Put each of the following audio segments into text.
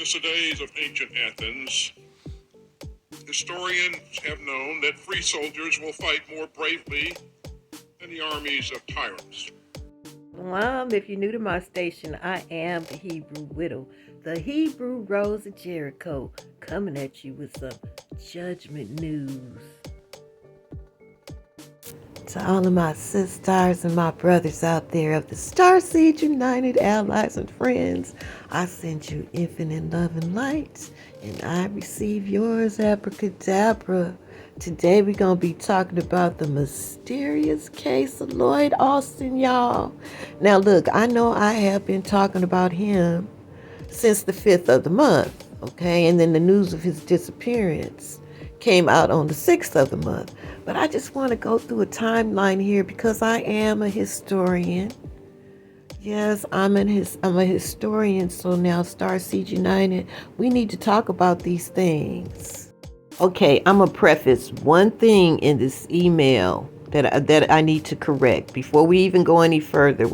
Since the days of ancient Athens, historians have known that free soldiers will fight more bravely than the armies of tyrants. If you're new to my station, I am the Hebrew Widow, the Hebrew Rose of Jericho, coming at you with some judgment news. To all of my sisters and my brothers out there of the STARSEED United Allies and Friends, I send you infinite love and light, and I receive yours, Abracadabra. Today we're going to be talking about the mysterious case of Lloyd Austin, y'all. Now look, I know I have been talking about him since the 5th of the month, okay? And then the news of his disappearance came out on the 6th of the month. But I just want to go through a timeline here because I am a historian. Yes, I'm a historian. So now, STARSEED United, we need to talk about these things. Okay, I'm gonna preface one thing in this email that I need to correct before we even go any further.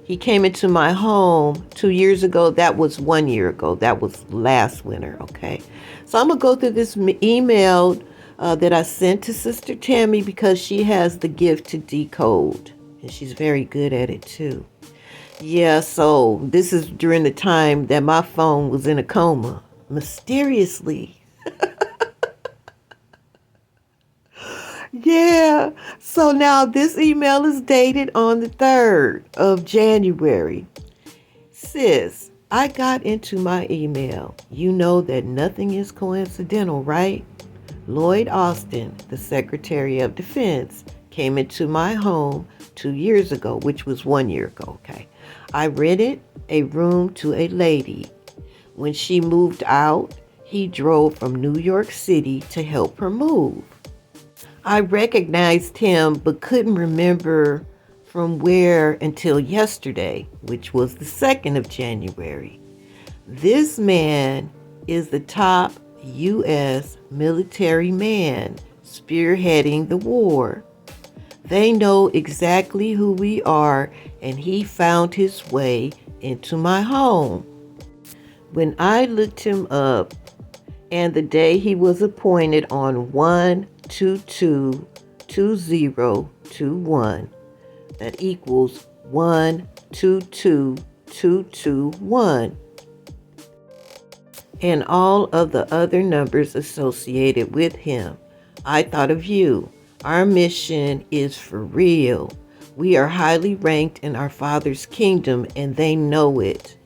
He came into my home 2 years ago. That was 1 year ago. That was last winter. Okay, so I'm gonna go through this email that I sent to Sister Tammy because she has the gift to decode, and she's very good at it too. Yeah, so this is during the time that my phone was in a coma, mysteriously. Yeah, so now this email is dated on the 3rd of January. Sis, I got into my email. You know that nothing is coincidental, right? Lloyd Austin, the Secretary of Defense, came into my home 2 years ago, which was 1 year ago, okay? I rented a room to a lady. When she moved out, he drove from New York City to help her move. I recognized him but couldn't remember from where until yesterday, which was the 2nd of January. This man is the top U.S. military man spearheading the war. They know exactly who we are, and he found his way into my home. When I looked him up, and the day he was appointed on 1222021, that equals 122221, and all of the other numbers associated with him. I thought of you. Our mission is for real. We are highly ranked in our Father's kingdom, and they know it.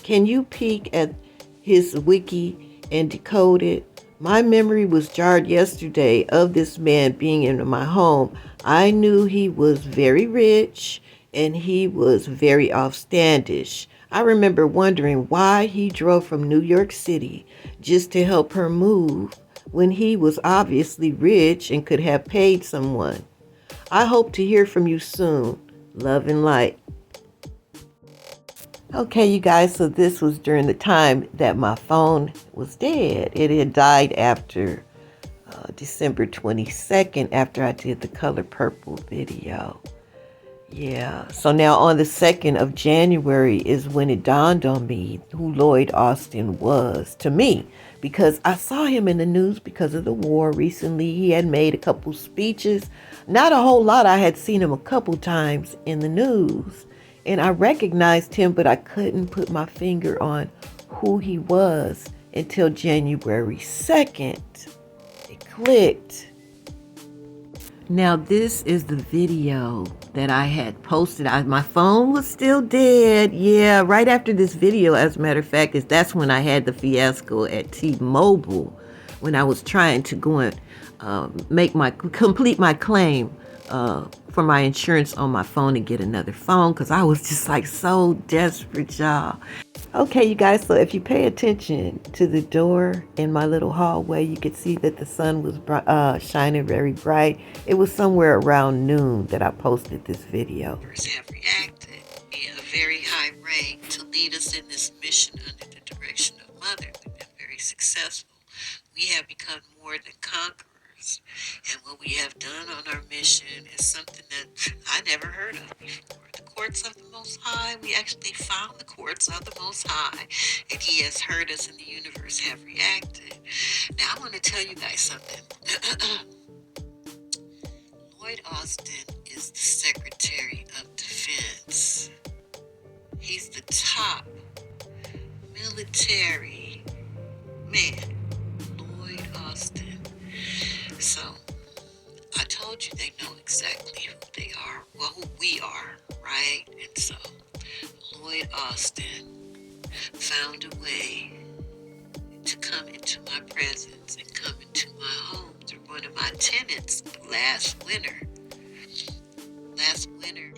Can you peek at his wiki and decode it? My memory was jarred yesterday of this man being in my home. I knew he was very rich and he was very offstandish. I remember wondering why he drove from New York City just to help her move when he was obviously rich and could have paid someone. I hope to hear from you soon. Love and light. Okay, you guys, so this was during the time that my phone was dead. It had died after December 22nd, after I did the Color Purple video. Yeah, so now on the 2nd of January is when it dawned on me who Lloyd Austin was to me, because I saw him in the news because of the war recently. He had made a couple speeches, not a whole lot. I had seen him a couple times in the news, and I recognized him, but I couldn't put my finger on who he was until January 2nd. It clicked. Now this is the video that I had posted. My phone was still dead. Yeah, right after this video, as a matter of fact, that's when I had the fiasco at T-Mobile, when I was trying to go and complete my claim for my insurance on my phone and get another phone, because I was just like so desperate, y'all. Okay, you guys, so if you pay attention to the door in my little hallway, you could see that the sun was shining very bright. It was somewhere around noon that I posted this video. Have reacted in a very high rate to lead us in this mission under the direction of Mother. We've been very successful. We have become more than conquerors. And what we have done on our mission is something that I never heard of before. The courts of the Most High. We actually found the courts of the Most High, and He has heard us, and the universe have reacted. Now, I want to tell you guys something. Lloyd Austin is the Secretary of Defense. He's the top military man, Lloyd Austin. So, I told you they know exactly who they are. Well, who we are, right? And so, Lloyd Austin found a way to come into my presence and come into my home through one of my tenants last winter.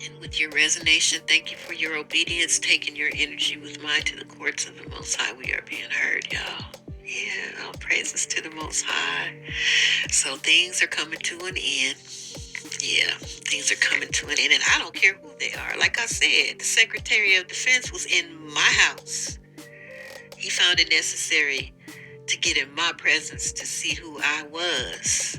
And with your resignation, thank you for your obedience, taking your energy with mine to the courts of the Most High. We are being heard, y'all. Yeah, all praises to the Most High. So things are coming to an end. Yeah, things are coming to an end. And I don't care who they are. Like I said, the Secretary of Defense was in my house. He found it necessary to get in my presence to see who I was.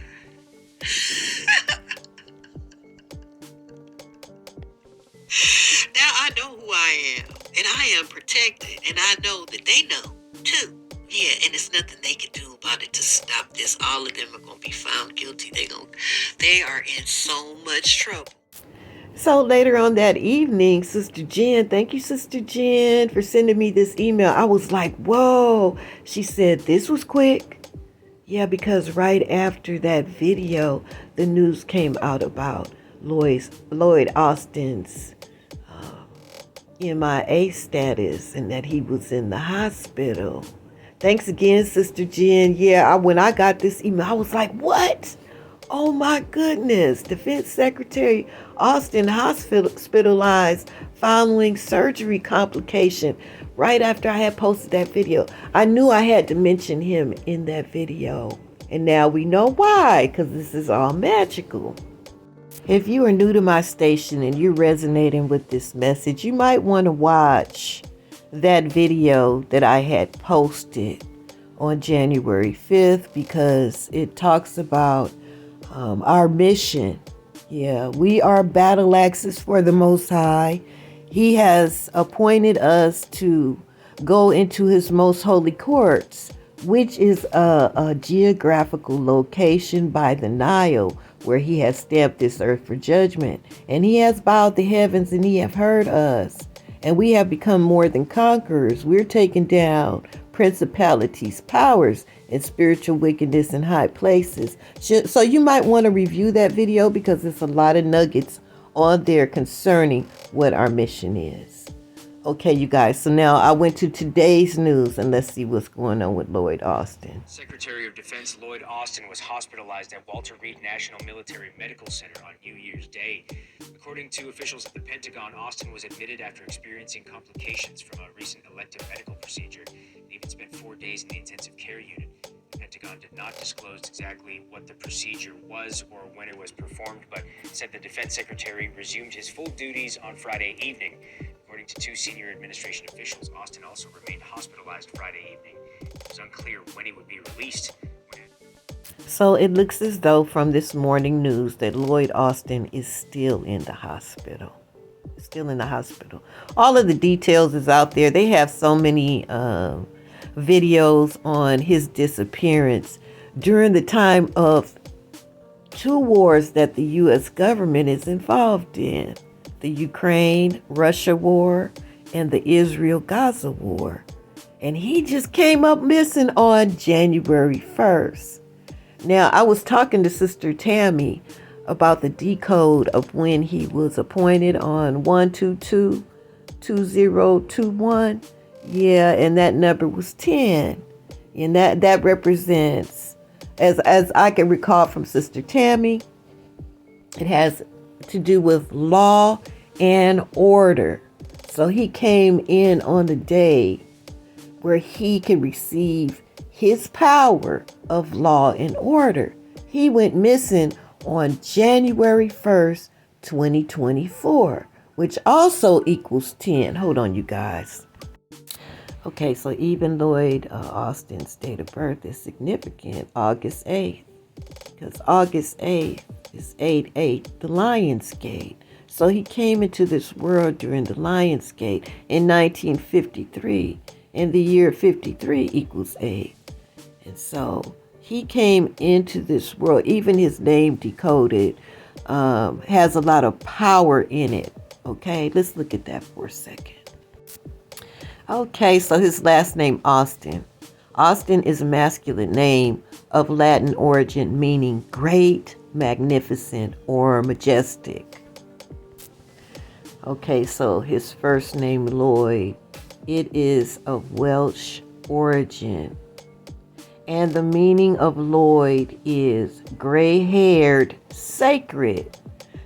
Now I know who I am, and I am protected, and I know that they know too. Yeah, and there's nothing they can do about it to stop this. All of them are gonna be found guilty. They are in so much trouble. So later on that evening, Sister Jen, thank you, Sister Jen, for sending me this email. I was like, whoa. She said, this was quick. Yeah, because right after that video, the news came out about Lloyd Austin's MIA status and that he was in the hospital. Thanks again, Sister Jen. Yeah, when I got this email, I was like, what? Oh my goodness. Defense Secretary Austin hospitalized following surgery complication right after I had posted that video. I knew I had to mention him in that video. And now we know why, because this is all magical. If you are new to my station and you're resonating with this message, you might want to watch that video that I had posted on January 5th because it talks about our mission. Yeah, we are battle axes for the Most High. He has appointed us to go into His most holy courts, which is a geographical location by the Nile, where He has stamped this earth for judgment. And He has bowed the heavens, and He have heard us. And we have become more than conquerors. We're taking down principalities, powers, and spiritual wickedness in high places. So you might want to review that video because there's a lot of nuggets on there concerning what our mission is. Okay, you guys, so now I went to today's news, and let's see what's going on with Lloyd Austin. Secretary of Defense Lloyd Austin was hospitalized at Walter Reed National Military Medical Center on New Year's Day. According to officials at the Pentagon, Austin was admitted after experiencing complications from a recent elective medical procedure and even spent 4 days in the intensive care unit. The Pentagon did not disclose exactly what the procedure was or when it was performed, but said the defense secretary resumed his full duties on Friday evening. According to two senior administration officials, Austin also remained hospitalized Friday evening. It was unclear when he would be released. So it looks as though from this morning news that Lloyd Austin is still in the hospital. Still in the hospital. All of the details is out there. They have so many videos on his disappearance during the time of two wars that the U.S. government is involved in. The Ukraine-Russia war and the Israel-Gaza war. And he just came up missing on January 1st. Now, I was talking to Sister Tammy about the decode of when he was appointed on 122-2021. Yeah, and that number was 10. And that represents, as I can recall from Sister Tammy, it has to do with law and order. So he came in on the day where he can receive his power of law and order. He went missing on January 1st, 2024, which also equals 10. Hold on, you guys. Okay, so even Lloyd Austin's date of birth is significant, August 8th, because August 8th is 8/8, the Lion's Gate. So he came into this world during the Lion's Gate in 1953. And the year 53 equals 8. And so he came into this world. Even his name, Decoded, has a lot of power in it. Okay, let's look at that for a second. Okay, so his last name, Austin. Austin is a masculine name of Latin origin meaning great, magnificent, or majestic. Okay, so his first name, Lloyd, it is of Welsh origin. And the meaning of Lloyd is gray-haired, sacred.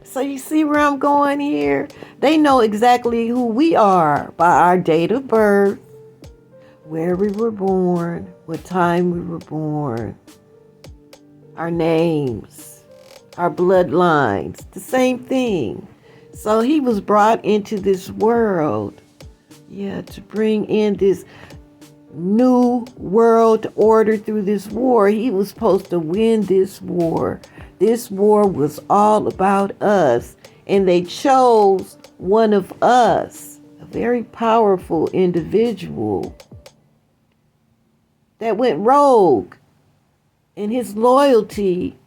So you see where I'm going here? They know exactly who we are by our date of birth, where we were born, what time we were born, our names, our bloodlines, the same thing. So he was brought into this world, to bring in this new world order through this war. He was supposed to win this war. This war was all about us, and they chose one of us, a very powerful individual that went rogue, and his loyalty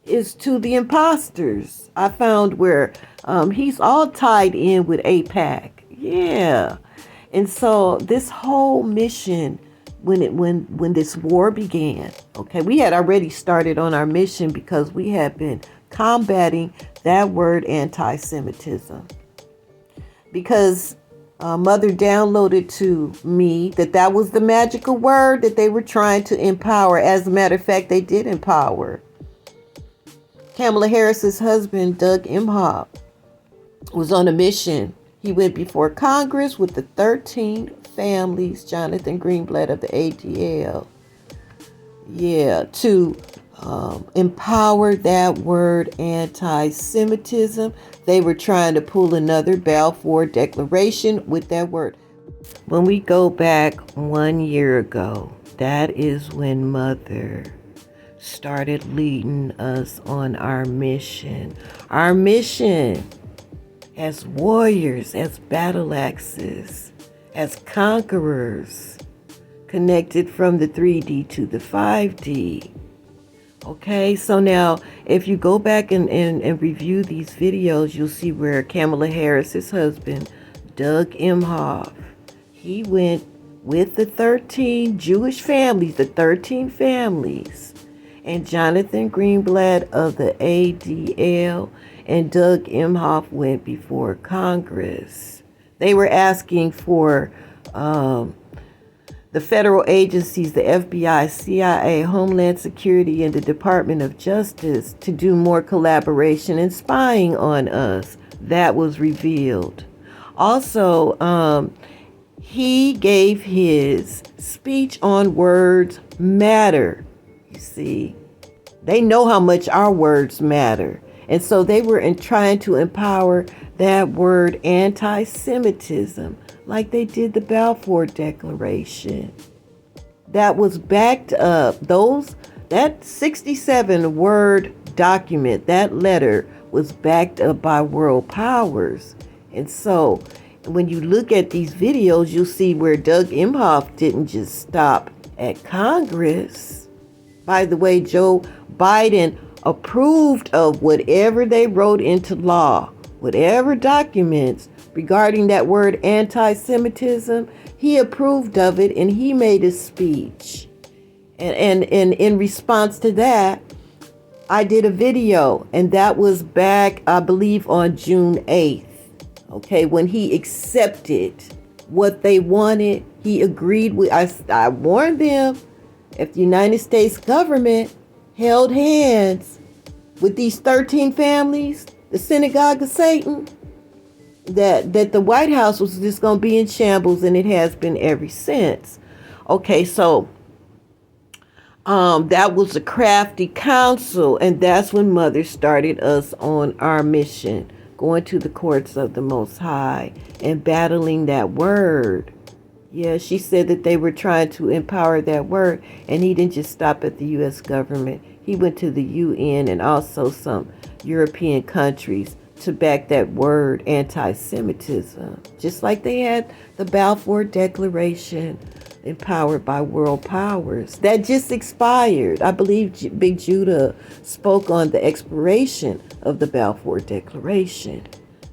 is to the imposters. I found where he's all tied in with APAC. Yeah. And so this whole mission, when this war began, okay, we had already started on our mission because we had been combating that word anti-Semitism. Because Mother downloaded to me that was the magical word that they were trying to empower. As a matter of fact, they did empower. Kamala Harris's husband, Doug Emhoff, was on a mission. He went before Congress with the 13 families, Jonathan Greenblatt of the ADL, to empower that word anti-Semitism. They were trying to pull another Balfour Declaration with that word. When we go back 1 year ago, that is when Mother started leading us on our mission. Our mission as warriors, as battle axes, as conquerors, connected from the 3D to the 5D. Okay, so now if you go back and review these videos, you'll see where Kamala Harris's husband, Doug Emhoff, he went with the 13 Jewish families, and Jonathan Greenblatt of the ADL and Doug Emhoff went before Congress. They were asking for the federal agencies, the FBI, CIA, Homeland Security, and the Department of Justice to do more collaboration and spying on us. That was revealed. Also, he gave his speech on words matter. You see, they know how much our words matter. And so they were trying to empower that word anti-Semitism like they did the Balfour Declaration. That was backed up. That 67-word document, that letter, was backed up by world powers. And so when you look at these videos, you'll see where Doug Emhoff didn't just stop at Congress. By the way, Joe Biden approved of whatever they wrote into law, whatever documents regarding that word anti-Semitism, he approved of it and he made a speech. And in response to that, I did a video, and that was back, I believe, on June 8th. Okay, when he accepted what they wanted, he agreed with, I warned them, if the United States government held hands with these 13 families, the synagogue of Satan, that the White House was just going to be in shambles, and it has been ever since. Okay, so that was a crafty counsel, and that's when Mother started us on our mission, going to the courts of the Most High and battling that word. Yeah, she said that they were trying to empower that word, and he didn't just stop at the U.S. government. He went to the UN and also some European countries to back that word anti-Semitism. Just like they had the Balfour Declaration, empowered by world powers. That just expired. I believe Big Judah spoke on the expiration of the Balfour Declaration.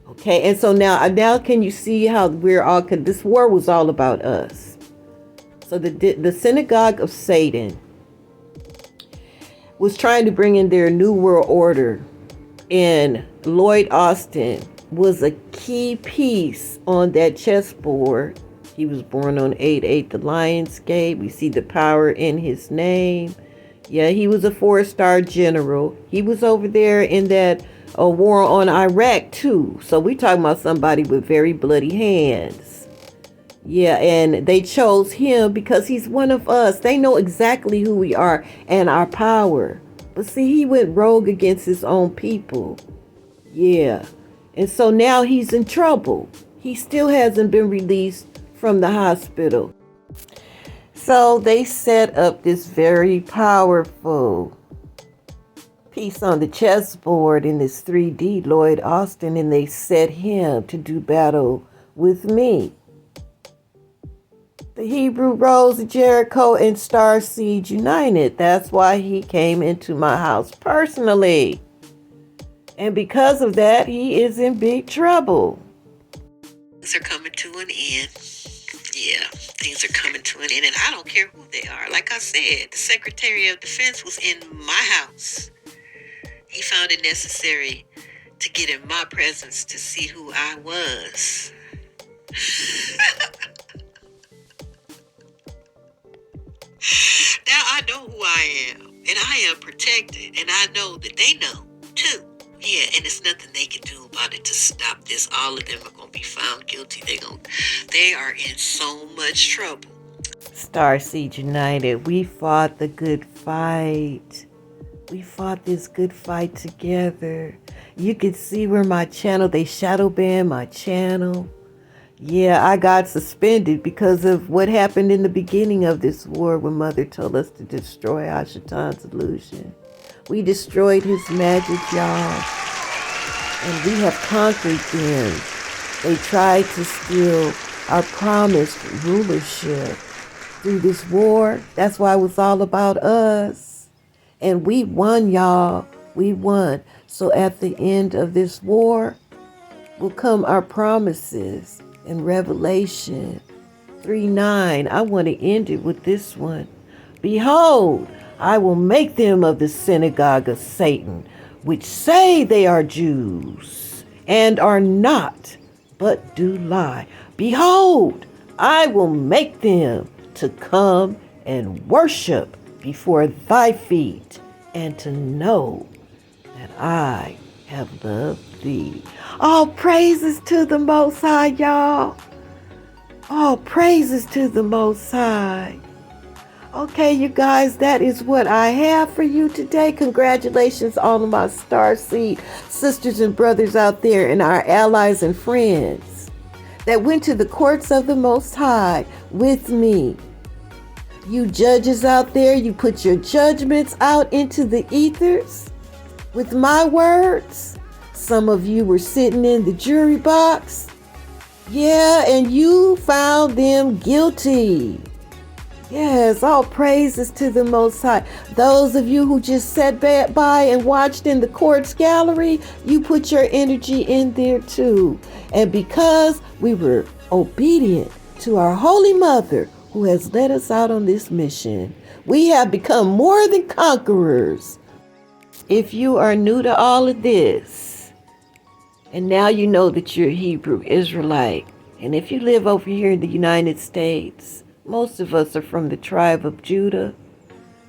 Okay, and so now can you see how we're all, this war was all about us. So the synagogue of Satan was trying to bring in their new world order, and Lloyd Austin was a key piece on that chessboard. He was born on 8/8, the Lionsgate. We see the power in his name. Yeah, he was a 4-star general. He was over there in that war on Iraq too. So we talking about somebody with very bloody hands. Yeah, and they chose him because he's one of us. They know exactly who we are and our power. But see, he went rogue against his own people. Yeah. And so now he's in trouble. He still hasn't been released from the hospital. So they set up this very powerful piece on the chessboard in this 3D, Lloyd Austin, and they set him to do battle with me. The Hebrew Rose of Jericho and STARSEED united. That's why he came into my house personally. And because of that, he is in big trouble. Things are coming to an end. Yeah, things are coming to an end, and I don't care who they are. Like I said, the Secretary of Defense was in my house. He found it necessary to get in my presence to see who I was. Now I know who I am, and I am protected, and I know that they know too. Yeah, and there's nothing they can do about it to stop this. All of them are going to be found guilty. They are in so much trouble. STARSEED United, we fought the good fight. We fought this good fight together. You can see where my channel, they shadow banned my channel. Yeah, I got suspended because of what happened in the beginning of this war when Mother told us to destroy Ashaitan's illusion. We destroyed his magic, y'all. And we have conquered them. They tried to steal our promised rulership through this war. That's why it was all about us. And we won, y'all. We won. So at the end of this war will come our promises in Revelation 3:9. I want to end it with this one. Behold, I will make them of the synagogue of Satan, which say they are Jews, and are not, but do lie. Behold, I will make them to come and worship before thy feet, and to know that I have loved thee. All praises to the Most High, y'all. All praises to the Most High. Okay, you guys, that is what I have for you today. Congratulations, all of my STARSEED sisters and brothers out there and our allies and friends that went to the courts of the Most High with me. You judges out there, you put your judgments out into the ethers with my words. Some of you were sitting in the jury box. Yeah, and you found them guilty. Yes, all praises to the Most High. Those of you who just sat by and watched in the courts gallery, you put your energy in there too. And because we were obedient to our Holy Mother who has led us out on this mission, we have become more than conquerors. If you are new to all of this, and now you know that you're a Hebrew Israelite, and if you live over here in the United States, most of us are from the tribe of Judah.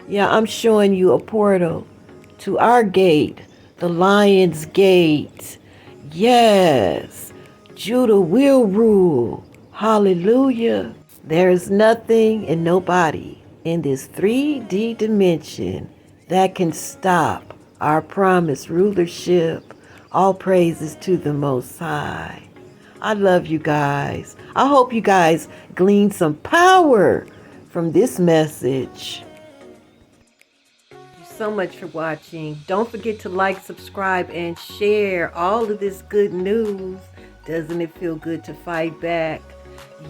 Yeah, I'm showing you a portal to our gate, the Lion's Gate. Yes, Judah will rule. Hallelujah. There is nothing and nobody in this 3D dimension that can stop our promised rulership. All praises to the Most High. I love you guys. I hope you guys glean some power from this message. Thank you so much for watching. Don't forget to like, subscribe, and share all of this good news. Doesn't it feel good to fight back?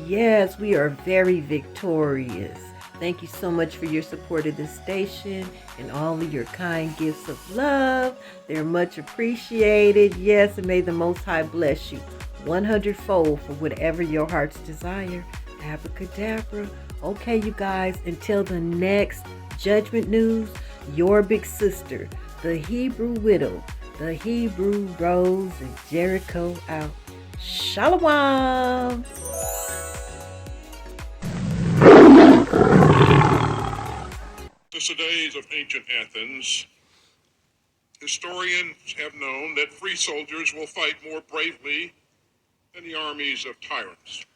Yes, we are very victorious. Thank you so much for your support of this station and all of your kind gifts of love. They're much appreciated. Yes, and may the Most High bless you 100-fold for whatever your heart's desire. Abracadabra. Okay, you guys, until the next Judgment News, your big sister, the Hebrew Widow, the Hebrew Rose, and Jericho out. Shalom. Since the days of ancient Athens, historians have known that free soldiers will fight more bravely than the armies of tyrants.